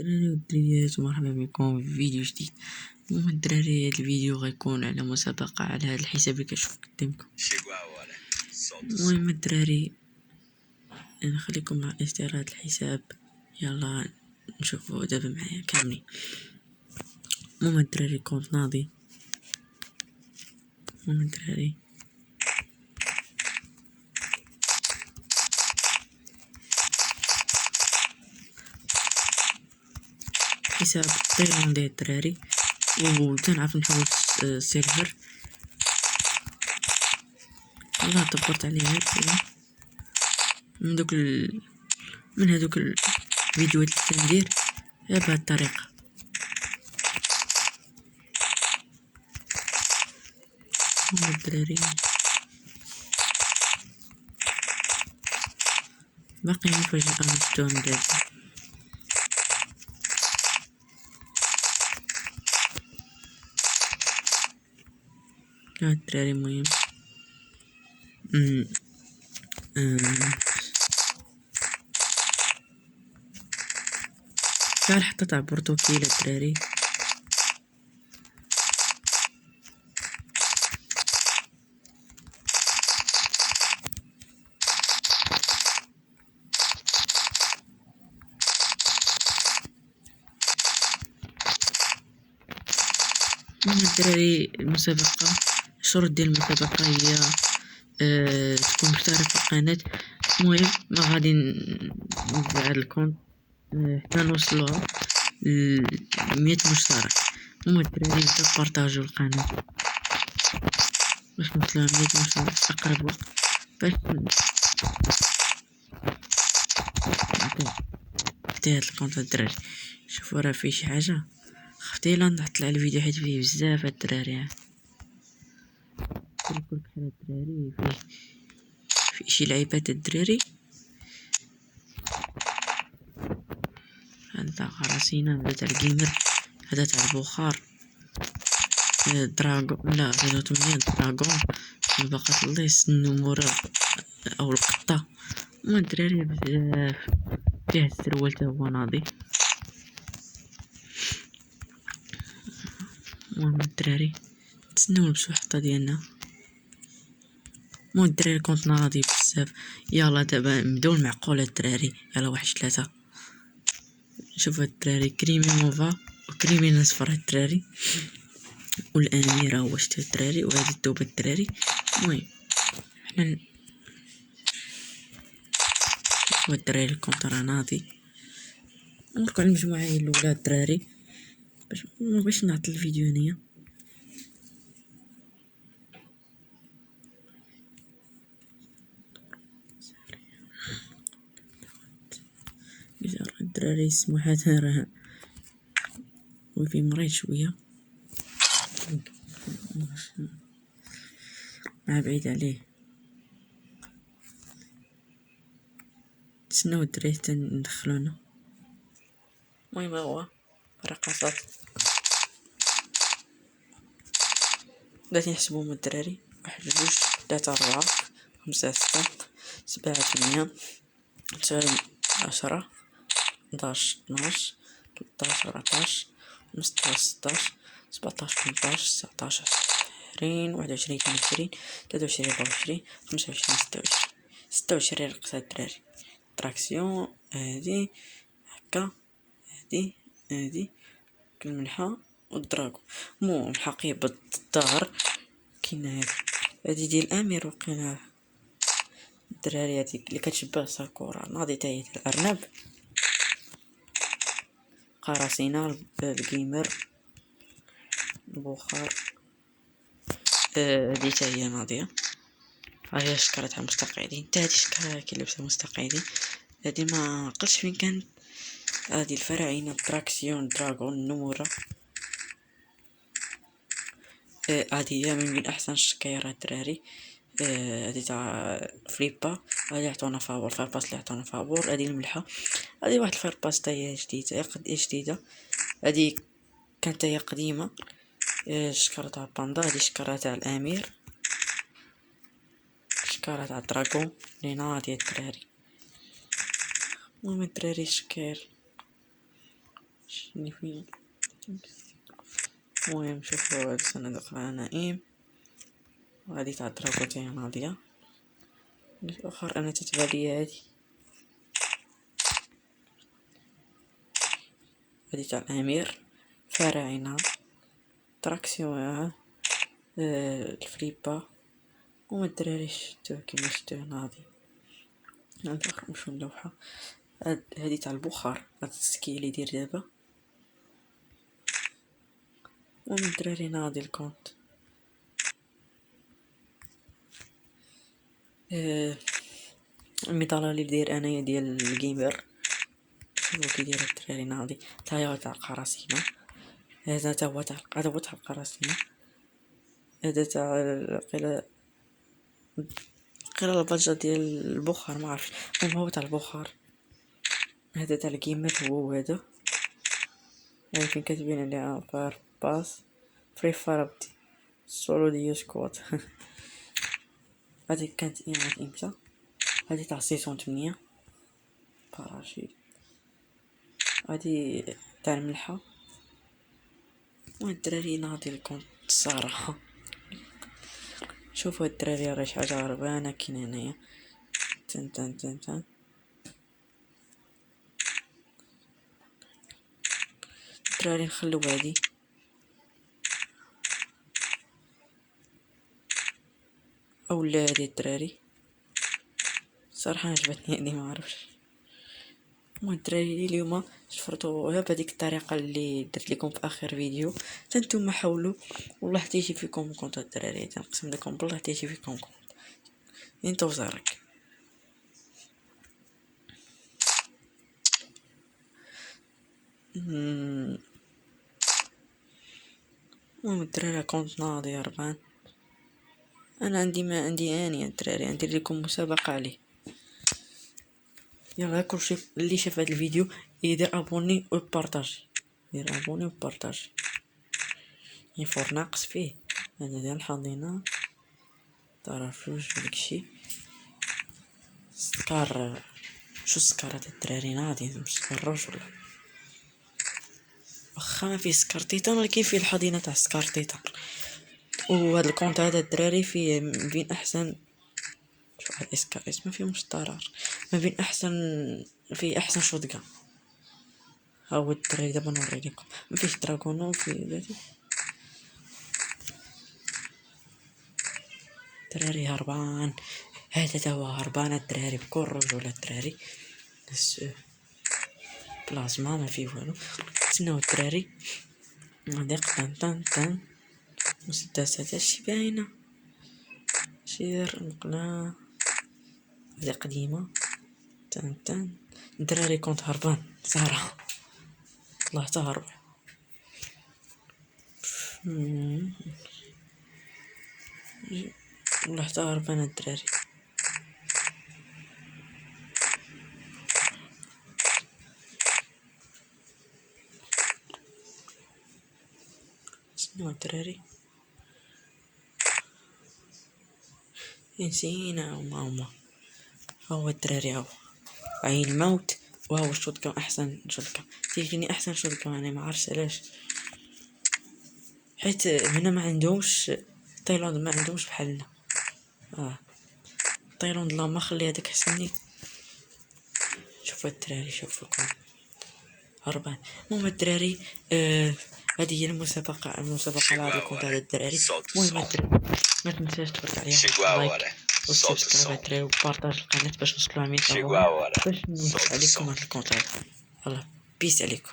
الدراري والدريات، ومرحبا بكم في فيديو جديد. المهم الدراري، هاد الفيديو غيكون على مسابقة على هاد الحساب اللي كتشوف قدامكم. المهم الدراري، نخليكم مع استعراض الحساب. يلا نشوفوا دابا معايا كاملين. المهم الدراري، كونت ناضي. المهم الدراري، حساب تايلاندي الدراري، وتنعرف نحول السيرفر. يلا دبرت عليه هاد من هادوك الفيديوهات اللي كندير بهاد الطريقة. المهم الدراري، باقي مفاجأة نبداو ندير. الدراري المهم شحال حطيت على برتقيلة الدراري. المهم الدراري، المسابقة، الشروط ديال المسابقة هي تكون مشترك في القناة. المهم ما غادي نزعل الكونت حتى نوصلوها ل100 مشترك. المهم الدراري، بدا بارطاجيو القناة باش نوصلوها 100 مشترك في اقرب وقت. باش نعطي هاد الكونت الدراري. شوفوا راه فيه شي حاجة، خفت الا نحط على الفيديو حيت فيه بزاف هاد الدراري. كل بحال الدراري فيه شي لعيبات الدراري. هذا تاع قراصنة، هذا تاع الجيمر، هذا تاع البخار، دراغون، لا 8 دراغون، مسابقة الليس، النمورة او القطة. المهم الدراري بزاف، فيه السروال تا هو ناضي. المهم الدراري، تسناو نلبسو الحطة ديالنا. المهم الدراري، كنت ناضي بزاف. يلا دابا نبداو المعقولة الدراري. يلا 1 3. شوفوا الدراري، كريمي موفا وكريمي نصفر الدراري، والاميره هو شتي الدراري، وهذه الدوبه الدراري. المهم حنا شوفوا الدراري، الكونت راه ناضي. نركو على المجموعه الاولى الدراري باش نعطي الفيديو هنايا. الدراري السموحات راه وفي مريض شويه، مع بعيد عليه. تسناو الدراري حتى ندخلونا. المهم هو رقصات غادي نحسبوهم الدراري: 1 2 3 4 5 6 7 8 9 10 11 12 13 14 15 16 17 18 19 20 21 22 23 24 25 26 رقصة الدراري. تراكسيون هادي هكا، هادي الملحة والدراغو. مو الحقيبة بالظهر كاين هادي ديال الامير، وكاين الدراري هادي اللي كتشبه ساكورا ناضي تاهي الارنب، قراصنة، الجيمر، البخار، هادي تا هي ناضية. هاهي شكرا تاع المستقعدين، تا هادي شكرا كي لبسها مستقعدين. هادي ما قلتش فين كانت. هادي الفراعنة، تراكسيون، دراغون، النمورة. هادي هي من بين احسن الشكاير الدراري. هادي تاع فليبا، هادي عطونا فابور، فاباس اللي عطونا فابور. هادي الملحة، هادي واحد الفرباس تا هي جديدة. هادي كانت هي قديمة. شكرا تاع باندا. هادي شكرا تاع الامير، شكرا تاع دراغون اللي ناضي الدراري. المهم الدراري شكر اللي فيه. المهم شوفوا هاد الصناديق راه نائم، وغادي تاع الدراكوتي ناضية. الآخر أنا تتبع ليا هادي تاع الأمير، فراعنة، تراكسيون، الفليبا، وما الدراري شتوه كيما شتوه ناضي. نمشيو اللوحة. هادي تاع البخار، هاد السكي اللي يدير دابا، ومن الدراري ناضي الكونت. المظلة اللي داير انايا ديال الجيمر، شوفو كي داير الدراري ناضي. تاع القراصنة، هذا تا هو تاع القراصنة. هذا تاع قيل البادجة ديال البخار، ما عرفتش، المهم هو تاع البخار. هذا تاع الجيمر هو هذا، يعني فين كاتبين عليها فار باس فري فاربتي سولو ديو سكوات. هذه كانت ايامات امتى؟ هذه تاع سيزون 8 باراشيت. هذه تاع الملحة. والدراري ناضي الكونت الصراحة. شوفوا الدراري راه شي حاجة هربانة كاين هنايا. تن تن تن تن الدراري نخلو هادي. اولا هادي الدراري صراحة عجبتني هادي، ما عرفتش. المهم الدراري اليوم شفرتوا غير بهذيك الطريقة اللي درت لكم في اخر فيديو. نتوما حاولوا والله حتى يجي فيكم كونت الدراري، تنقسم لكم بالله حتى يجي فيكم كونت. انت وزارك. المهم الدراري كونت ناضي هربان. انا عندي ما عندي اني الدراري ندير لكم مسابقة عليه. يلا كل شيء اللي شاف هذا الفيديو يدير ابوني وبارطاجي، يدير ابوني وبارطاجي. يفور ناقص فيه هذا ديال الحضينة، تعرفوش داكشي سكار. شو سكر هاد الدراري ناضي مسكروش ولا واخا ما فيه سكر تيتان، ولكن فيه الحضينة تاع سكر تيتان. وهذا الكونت هذا الدراري فيه ما بين احسن، شو هاد اسم فيه مسترار، ما بين احسن، فيه احسن شوتغان. ها هو الدراري دابا نوري لكم. ما فيش دراغون وفي ذاتي الدراري هربان. هذا تا هو هربان الدراري بكل رجولة الدراري. بس بلازما ما فيه والو. تسناو الدراري نضيق تن تن تن مسدسات هادشي باينة. شير نقلا هادي قديمة. تن تن الدراري كنت هربان صراحة والله تا هرب. والله حتى هربان الدراري. شنو الدراري نسينا هما هو الدراري هو عين الموت. وهو الشوتكم احسن شوتكم تيجيني احسن شوتكم، انا ما عرفتش علاش، حيت هنا ما عندهمش تايلاند، ما عندهمش بحالنا. تايلاند لا ما خلي هذاك حسني. شوفوا الدراري شوفوكم هربان. المهم الدراري هذه هي المسابقة على هذا الكونت هذا الدراري. المهم الدراري ما تنساش تفرج عليها لايك وسبسكرايب الدراري وبارطاج القناة باش نوصلوا ل 100 باش نوصل عليكم هذا الكونت هذا. يلا بيس عليكم.